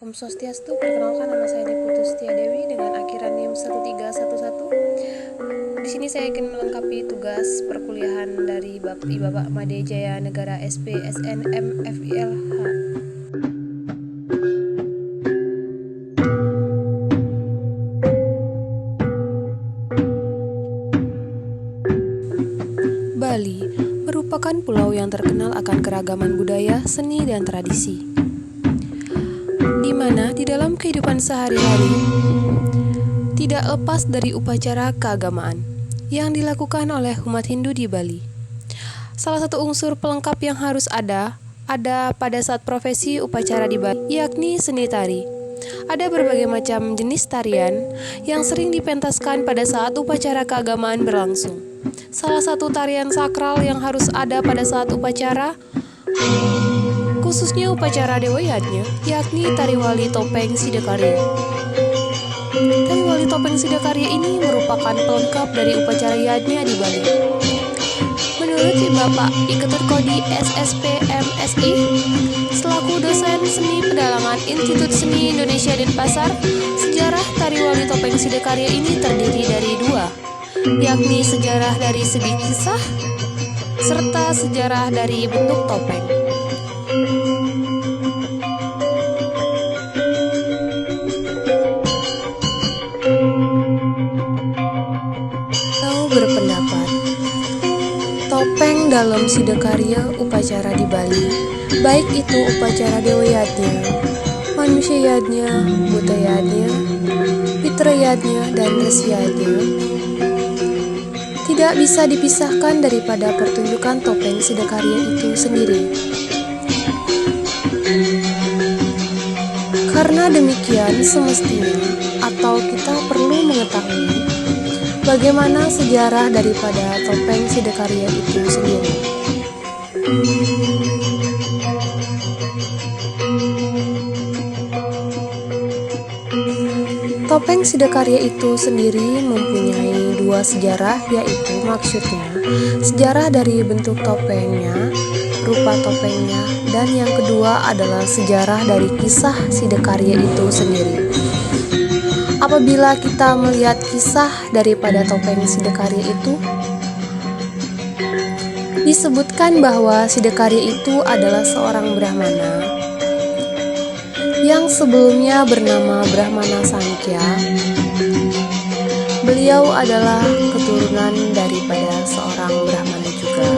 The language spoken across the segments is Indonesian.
Om Swastiastu, perkenalkan nama saya Deputu Setia Dewi dengan akhiran NIM 1311. Di sini saya akan melengkapi tugas perkuliahan dari Bapak Made Jaya Negara SP SNM FILH. Bali merupakan pulau yang terkenal akan keragaman budaya, seni, dan tradisi, di mana di dalam kehidupan sehari-hari tidak lepas dari upacara keagamaan yang dilakukan oleh umat Hindu di Bali. Salah satu unsur pelengkap yang harus ada pada saat profesi upacara di Bali, yakni seni tari. Ada berbagai macam jenis tarian yang sering dipentaskan pada saat upacara keagamaan berlangsung. Salah satu tarian sakral yang harus ada pada saat upacara, khususnya upacara Dewa Yadnya, yakni tari wali topeng Sidakarya. Tari wali topeng Sidakarya ini merupakan pelengkap dari upacara Yadnya di Bali. Menurut Bapak Iketut Kodi SSP MSI, selaku dosen seni pedalangan Institut Seni Indonesia Denpasar, sejarah tari wali topeng Sidakarya ini terdiri dari dua, yakni sejarah dari segi kisah serta sejarah dari bentuk topeng. Berpendapat, topeng dalam Sidakarya upacara di Bali, baik itu upacara Dewa Yadnya, Manusia Yadnya, Buta Yadnya, Pitra Yadnya, dan Resi Yadnya, tidak bisa dipisahkan daripada pertunjukan topeng Sidakarya itu sendiri. Karena demikian semestinya, atau kita perlu mengetahui bagaimana sejarah daripada topeng Sidakarya itu sendiri. Topeng Sidakarya itu sendiri mempunyai dua sejarah, yaitu maksudnya sejarah dari bentuk topengnya, rupa topengnya, dan yang kedua adalah sejarah dari kisah Sidakarya itu sendiri. Apabila kita melihat kisah daripada topeng Sidakarya itu, disebutkan bahwa Sidakarya itu adalah seorang Brahmana yang sebelumnya bernama Brahmana Sankhya. Beliau adalah keturunan daripada seorang Brahmana juga,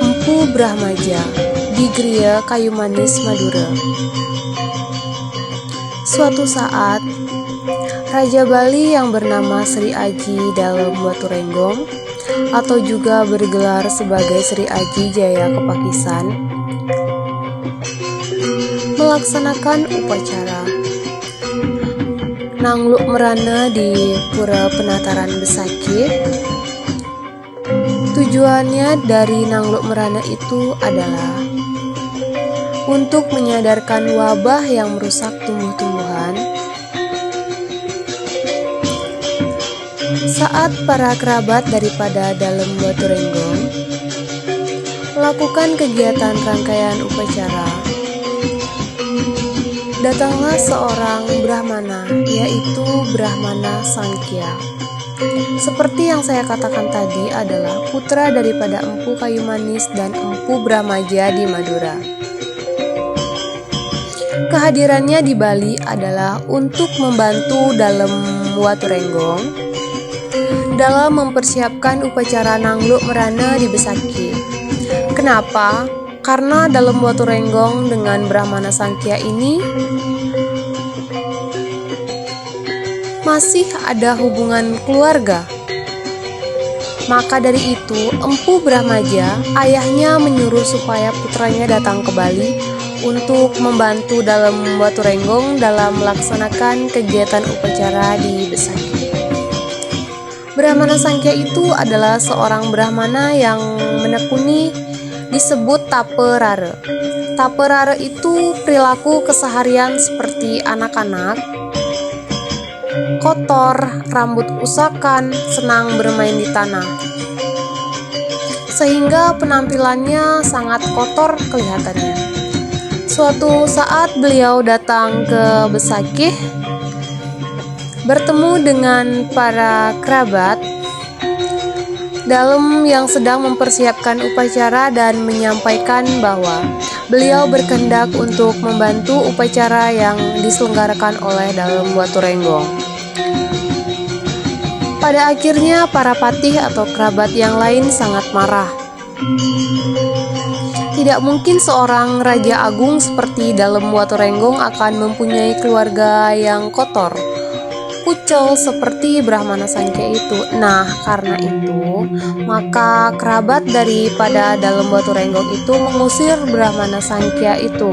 Empu Brahmaja di Griya Kayu Manis, Madura. Suatu saat, Raja Bali yang bernama Sri Aji Dalem Waturenggong, atau juga bergelar sebagai Sri Aji Jaya Kepakisan, melaksanakan upacara Nangluk Merana di Pura Penataran Besakih. Tujuannya dari Nangluk Merana itu adalah untuk menyadarkan wabah yang merusak tumbuh-tumbuhan. Saat para kerabat daripada Dalem Waturenggong melakukan kegiatan rangkaian upacara, datanglah seorang Brahmana, yaitu Brahmana Sankhya. Seperti yang saya katakan tadi, adalah putra daripada Empu Kayu Manis dan Empu Brahmaja di Madura. Kehadirannya di Bali adalah untuk membantu Dalem Waturenggong dalam mempersiapkan upacara Nangluk Merana di Besakih. Kenapa? Karena Dalem Waturenggong dengan Brahmana Sankhya ini masih ada hubungan keluarga. Maka dari itu, Empu Brahmaja, ayahnya, menyuruh supaya putranya datang ke Bali untuk membantu Dalem Waturenggong dalam melaksanakan kegiatan upacara di Besakih. Brahmana Sankhya itu adalah seorang Brahmana yang menekuni disebut taperara. Taperara itu perilaku keseharian seperti anak-anak, kotor, rambut usakan, senang bermain di tanah, sehingga penampilannya sangat kotor kelihatannya. Suatu saat beliau datang ke Besakih, bertemu dengan para kerabat Dalem yang sedang mempersiapkan upacara dan menyampaikan bahwa beliau berkehendak untuk membantu upacara yang diselenggarakan oleh Dalem Waturenggong. Pada akhirnya para patih atau kerabat yang lain sangat marah. Tidak mungkin seorang raja agung seperti Dalem Waturenggong akan mempunyai keluarga yang kotor, kucel seperti Brahmana Sangkya itu. Nah, karena itu, maka kerabat daripada Dalem Waturenggong itu mengusir Brahmana Sangkya itu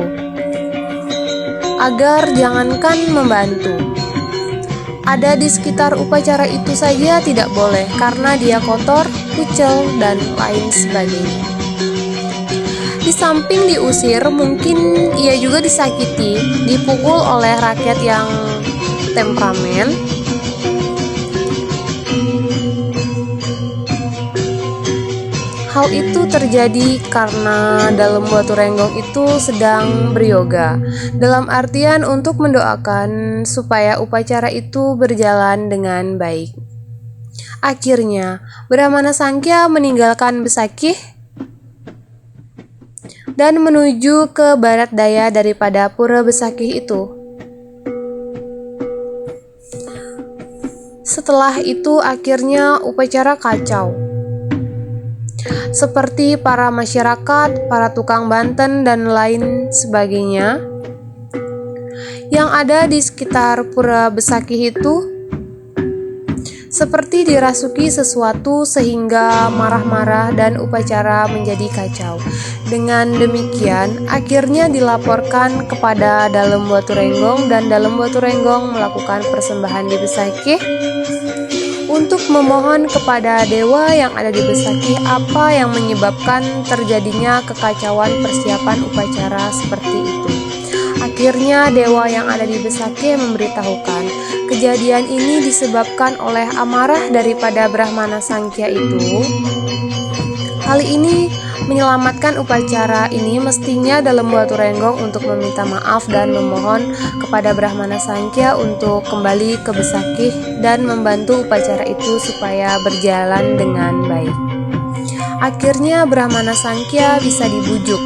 agar jangankan membantu. Ada di sekitar upacara itu saja tidak boleh karena dia kotor, kucel, dan lain sebagainya. Di samping diusir, mungkin ia juga disakiti, dipukul oleh rakyat yang temperamen. Hal itu terjadi karena Dalem Waturenggong itu sedang beryoga, dalam artian untuk mendoakan supaya upacara itu berjalan dengan baik. Akhirnya, Brahmana Sangkya meninggalkan Besakih dan menuju ke barat daya daripada pura Besakih itu. Setelah itu akhirnya upacara kacau. Seperti para masyarakat, para tukang banten, dan lain sebagainya yang ada di sekitar pura Besakih itu seperti dirasuki sesuatu sehingga marah-marah dan upacara menjadi kacau. Dengan demikian, akhirnya dilaporkan kepada Dalem Waturenggong dan Dalem Waturenggong melakukan persembahan di Besakih untuk memohon kepada dewa yang ada di Besakih apa yang menyebabkan terjadinya kekacauan persiapan upacara seperti itu. Akhirnya dewa yang ada di Besakih memberitahukan kejadian ini disebabkan oleh amarah daripada Brahmana Sangkya itu. Kali ini menyelamatkan upacara ini mestinya Dalem Waturenggong untuk meminta maaf dan memohon kepada Brahmana Sangkya untuk kembali ke Besakih dan membantu upacara itu supaya berjalan dengan baik. Akhirnya Brahmana Sangkya bisa dibujuk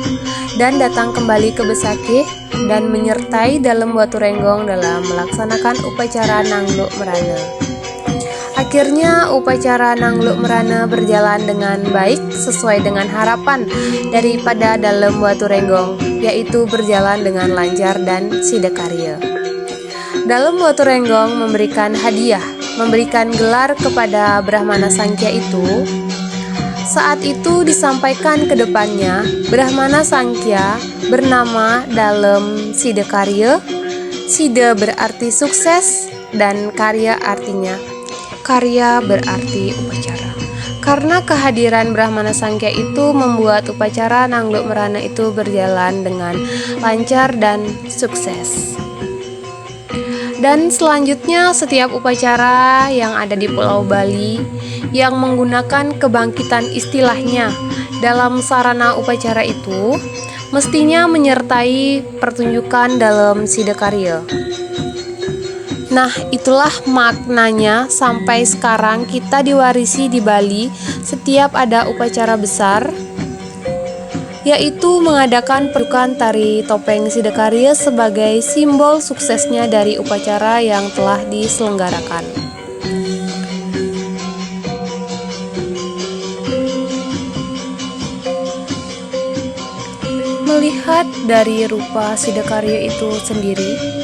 dan datang kembali ke Besakih dan menyertai Dalem Waturenggong dalam melaksanakan upacara Nangluk Merana. Akhirnya upacara Nangluk Merana berjalan dengan baik sesuai dengan harapan daripada Dalem Waturenggong, yaitu berjalan dengan lancar dan sidakarya. Dalem Waturenggong memberikan hadiah, memberikan gelar kepada Brahmana Sangkya itu. Saat itu disampaikan ke depannya, Brahmana Sangkya bernama Dalem Sidakarya. Sida berarti sukses dan karya artinya karya berarti upacara. Karena kehadiran Brahmana Sangkya itu membuat upacara Nangluk Merana itu berjalan dengan lancar dan sukses. Dan selanjutnya setiap upacara yang ada di Pulau Bali yang menggunakan kebangkitan istilahnya dalam sarana upacara itu mestinya menyertai pertunjukan dalam sidakarya. Nah, itulah maknanya sampai sekarang kita diwarisi di Bali setiap ada upacara besar, yaitu mengadakan pertunjukan tari topeng sidakarya sebagai simbol suksesnya dari upacara yang telah diselenggarakan. Melihat dari rupa sidakarya itu sendiri,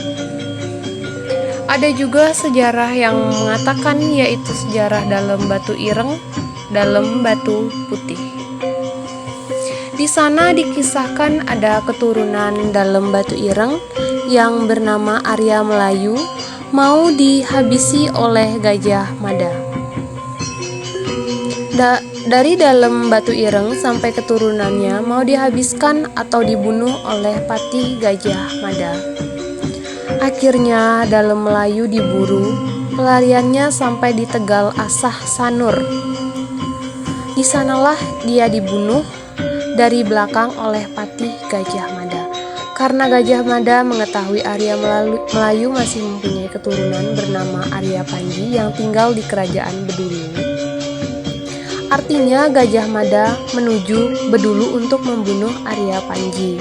ada juga sejarah yang mengatakan yaitu sejarah Dalem Batu Ireng, Dalem Batu Putih. Di sana dikisahkan ada keturunan Dalem Batu Ireng yang bernama Arya Melayu mau dihabisi oleh Gajah Mada. Dari Dalem Batu Ireng sampai keturunannya mau dihabiskan atau dibunuh oleh Patih Gajah Mada. Akhirnya Dalem Melayu diburu, pelariannya sampai di Tegal Asah Sanur. Di sanalah dia dibunuh dari belakang oleh Patih Gajah Mada. Karena Gajah Mada mengetahui Arya Melayu masih mempunyai keturunan bernama Arya Panji yang tinggal di kerajaan Bedulu. Artinya Gajah Mada menuju Bedulu untuk membunuh Arya Panji.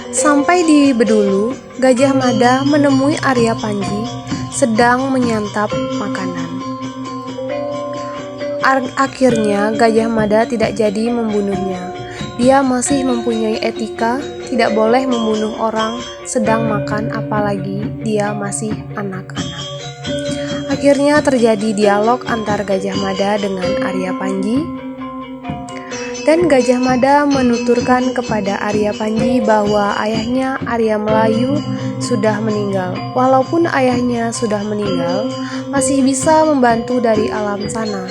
Sampai di Bedulu, Gajah Mada menemui Arya Panji sedang menyantap makanan. Akhirnya Gajah Mada tidak jadi membunuhnya. Dia masih mempunyai etika, tidak boleh membunuh orang sedang makan, apalagi dia masih anak-anak. Akhirnya terjadi dialog antar Gajah Mada dengan Arya Panji, dan Gajah Mada menuturkan kepada Arya Panji bahwa ayahnya Arya Melayu sudah meninggal. Walaupun ayahnya sudah meninggal, masih bisa membantu dari alam sana,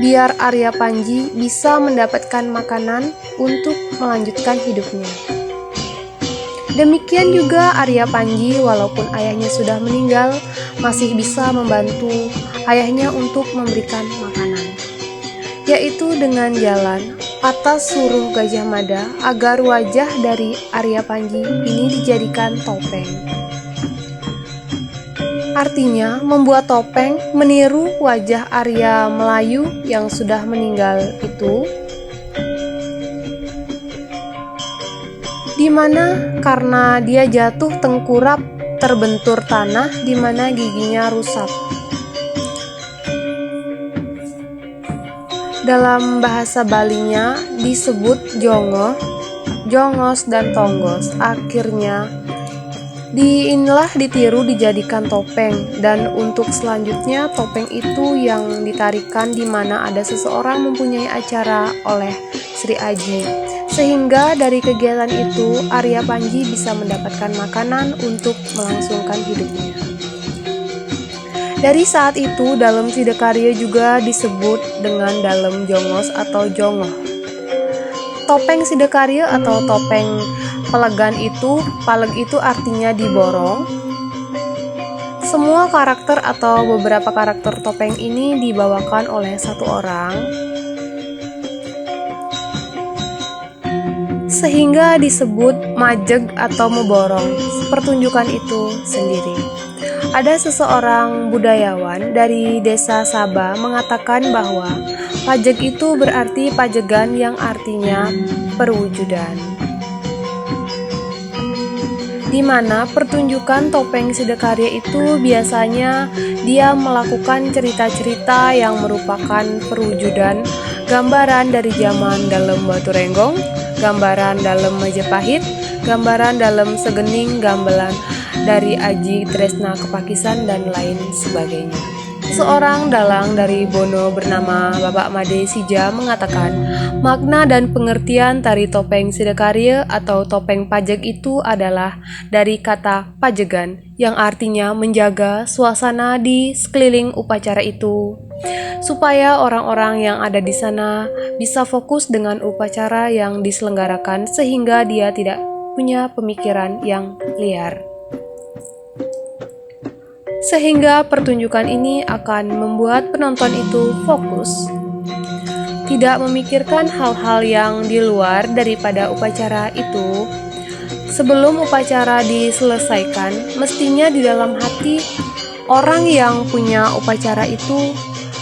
biar Arya Panji bisa mendapatkan makanan untuk melanjutkan hidupnya. Demikian juga Arya Panji, walaupun ayahnya sudah meninggal, masih bisa membantu ayahnya untuk memberikan makanan, yaitu dengan jalan atas suruh Gajah Mada agar wajah dari Arya Panji ini dijadikan topeng. Artinya membuat topeng meniru wajah Arya Melayu yang sudah meninggal itu, di mana karena dia jatuh tengkurap terbentur tanah di mana giginya rusak. Dalam bahasa Balinya disebut jongo, jongos, dan tonggos. Akhirnya inilah ditiru dijadikan topeng, dan untuk selanjutnya topeng itu yang ditarikan di mana ada seseorang mempunyai acara oleh Sri Aji, sehingga dari kegiatan itu Arya Panji bisa mendapatkan makanan untuk melangsungkan hidupnya. Dari saat itu dalam Sidakarya juga disebut dengan dalam jongos atau jongoh. Topeng Sidakarya atau topeng Pelegan itu, paleg itu artinya diborong. Semua karakter atau beberapa karakter topeng ini dibawakan oleh satu orang, sehingga disebut majeg atau meborong. Pertunjukan itu sendiri. Ada seseorang budayawan dari desa Sabah mengatakan bahwa pajeg itu berarti pajegan yang artinya perwujudan, di mana pertunjukan topeng Sidakarya itu biasanya dia melakukan cerita-cerita yang merupakan perwujudan gambaran dari zaman dalam Batu Renggong, gambaran dalam Majapahit, gambaran dalam Segening, gamelan dari Aji Tresna Kepakisan, dan lain sebagainya. Seorang dalang dari Bono bernama Bapak Made Sija mengatakan, makna dan pengertian tari topeng Sidakarya atau topeng pajeg itu adalah dari kata pajegan yang artinya menjaga suasana di sekeliling upacara itu, supaya orang-orang yang ada di sana bisa fokus dengan upacara yang diselenggarakan sehingga dia tidak punya pemikiran yang liar. Sehingga pertunjukan ini akan membuat penonton itu fokus, tidak memikirkan hal-hal yang di luar daripada upacara itu. Sebelum upacara diselesaikan, mestinya di dalam hati orang yang punya upacara itu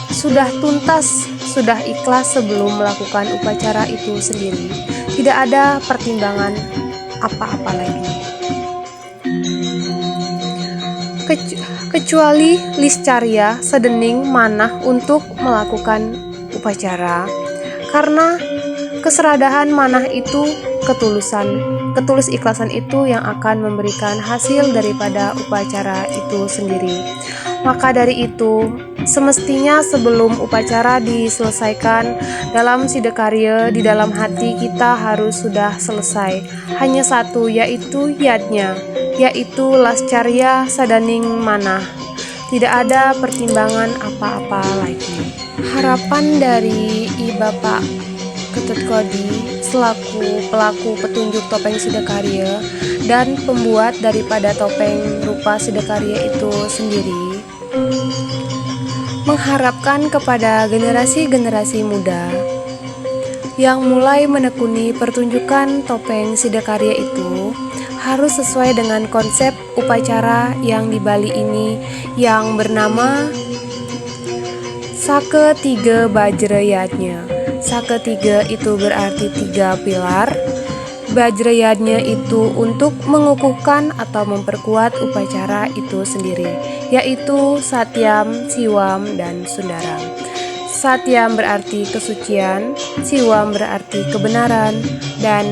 sudah tuntas, sudah ikhlas sebelum melakukan upacara itu sendiri. Tidak ada pertimbangan apa-apa lagi, kecuali Liscarya sedening manah untuk melakukan upacara. Karena keseradahan manah itu ketulus ikhlasan itu yang akan memberikan hasil daripada upacara itu sendiri. Maka dari itu, semestinya sebelum upacara diselesaikan dalam Sidakarya, di dalam hati kita harus sudah selesai. Hanya satu, yaitu yadnya, yaitu Lascarya Sadaning Manah. Tidak ada pertimbangan apa-apa lagi. Harapan dari I Bapak Ketut Kodi selaku pelaku petunjuk topeng Sidakarya dan pembuat daripada topeng rupa Sidakarya itu sendiri, mengharapkan kepada generasi-generasi muda yang mulai menekuni pertunjukan topeng Sidakarya itu harus sesuai dengan konsep upacara yang di Bali ini yang bernama Saketiga Bajrayatnya. Saketiga itu berarti 3 pilar. Bajrayatnya itu untuk mengukuhkan atau memperkuat upacara itu sendiri, yaitu Satyam, Siwam, dan Sundaram. Satyam berarti kesucian, Siwam berarti kebenaran, dan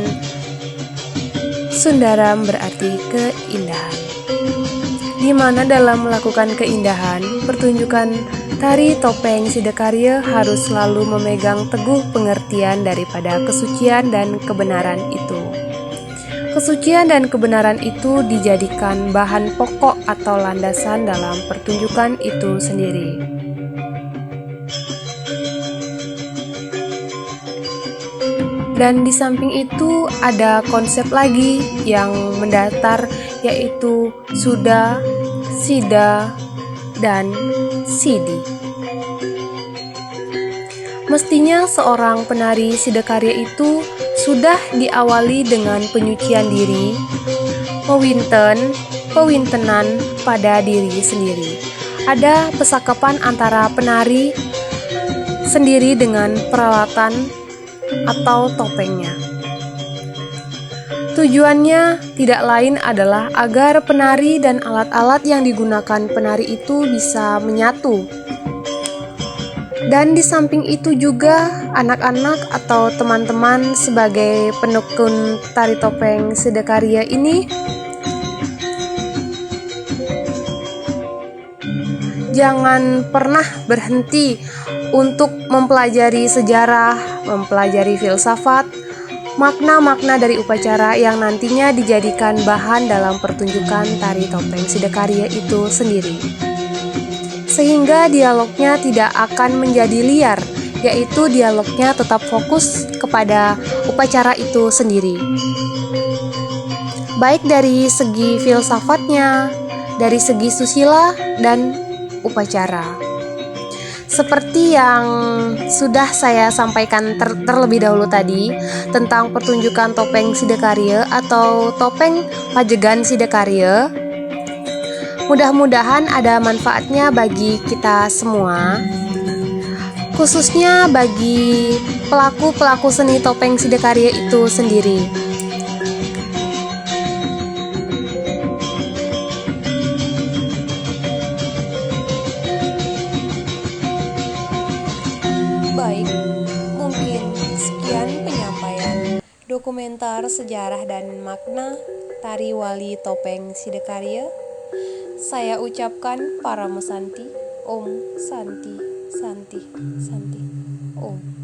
Sundaram berarti keindahan. Di mana dalam melakukan keindahan, pertunjukan tari topeng Sidakarya harus selalu memegang teguh pengertian daripada kesucian dan kebenaran itu. Kesucian dan kebenaran itu dijadikan bahan pokok atau landasan dalam pertunjukan itu sendiri. Dan di samping itu ada konsep lagi yang mendatar, yaitu Suda, Sida, dan Sidi. Mestinya seorang penari Sidakarya itu sudah diawali dengan penyucian diri, pewintenan pada diri sendiri. Ada pesakapan antara penari sendiri dengan peralatan atau topengnya. Tujuannya tidak lain adalah agar penari dan alat-alat yang digunakan penari itu bisa menyatu. Dan di samping itu juga anak-anak atau teman-teman sebagai penekun tari topeng Sidakarya ini jangan pernah berhenti untuk mempelajari sejarah, mempelajari filsafat, makna-makna dari upacara yang nantinya dijadikan bahan dalam pertunjukan tari topeng Sidakarya itu sendiri. Sehingga dialognya tidak akan menjadi liar, yaitu dialognya tetap fokus kepada upacara itu sendiri. Baik dari segi filsafatnya, dari segi susila, dan upacara. Seperti yang sudah saya sampaikan terlebih dahulu tadi tentang pertunjukan topeng Sidakarya atau topeng Pajegan Sidakarya, mudah-mudahan ada manfaatnya bagi kita semua, khususnya bagi pelaku-pelaku seni topeng Sidakarya itu sendiri. Baik, mungkin sekian penyampaian dokumenter sejarah dan makna tari wali topeng Sidakarya. Saya ucapkan Paramesanti, Om Santi, Santi, Santi, Om.